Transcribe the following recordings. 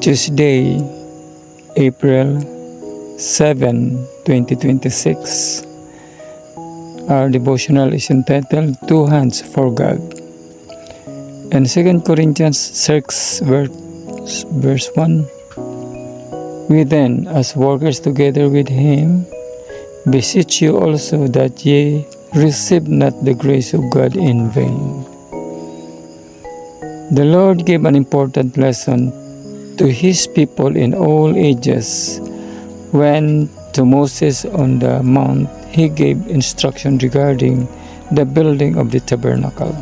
Tuesday, April 7, 2026. Our devotional is entitled Two Hands for God. In 2 Corinthians 6 verse 1, we then, as workers together with him, beseech you also that ye receive not the grace of God in vain. The Lord gave an important lesson to his people in all ages. When to Moses on the mount, he gave instruction regarding the building of the tabernacle.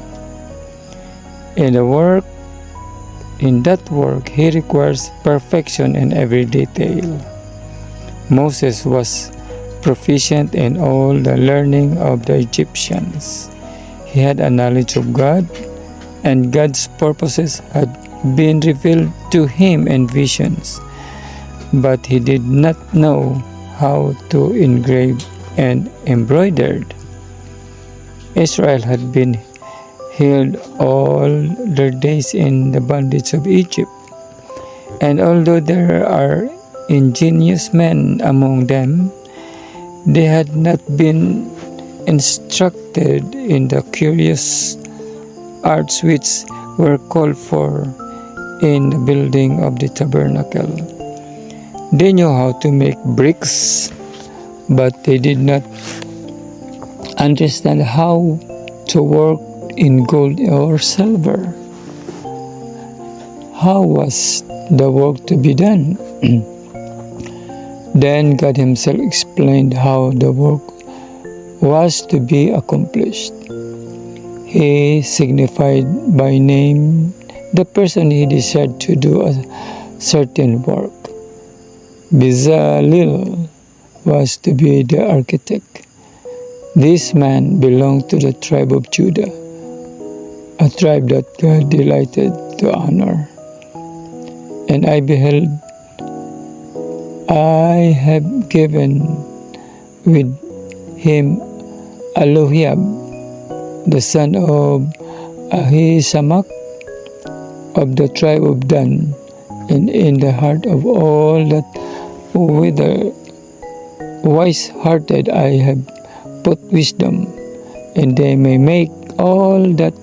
In that work, he requires perfection in every detail. Moses was proficient in all the learning of the Egyptians. He had a knowledge of God, and God's purposes had been revealed to him in visions, but he did not know how to engrave and embroider. Israel had been held all their days in the bondage of Egypt, and although there are ingenious men among them, they had not been instructed in the curious arts which were called for in the building of the tabernacle. They knew how to make bricks, but they did not understand how to work in gold or silver. How was the work to be done? Then God himself explained how the work was to be accomplished. He signified by name the person he desired to do a certain work. Bezalel was to be the architect. This man belonged to the tribe of Judah, a tribe that God delighted to honor. And I beheld, I have given with him Elohiab, the son of Ahisamach of the tribe of Dan, and in the heart of all that whether wise-hearted I have put wisdom, and they may make all that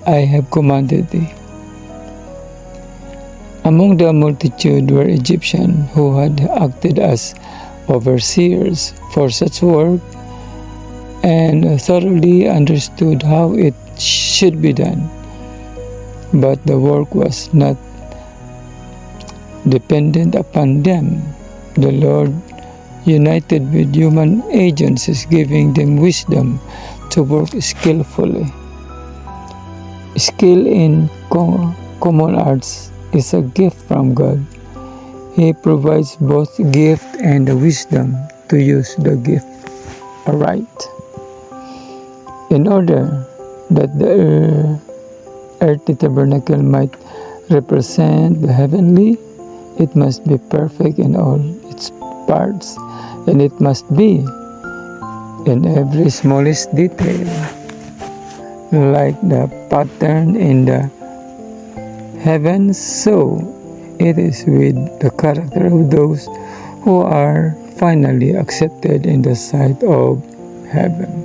I have commanded thee. Among the multitude were Egyptians who had acted as overseers for such work and thoroughly understood how it should be done. But the work was not dependent upon them. The Lord, united with human agencies, giving them wisdom to work skillfully. Skill in common arts is a gift from God. He provides both gift and the wisdom to use the gift aright. In order that the earthly tabernacle might represent the heavenly, it must be perfect in all its parts, and it must be in every smallest detail, like the pattern in the heavens, so it is with the character of those who are finally accepted in the sight of heaven.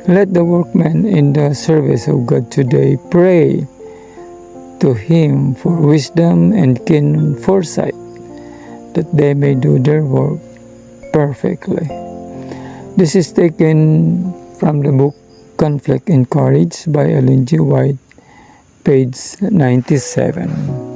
Let the workmen in the service of God today pray to him for wisdom and keen foresight, that they may do their work perfectly. This is taken from the book Conflict and Courage by Ellen G. White, page 97.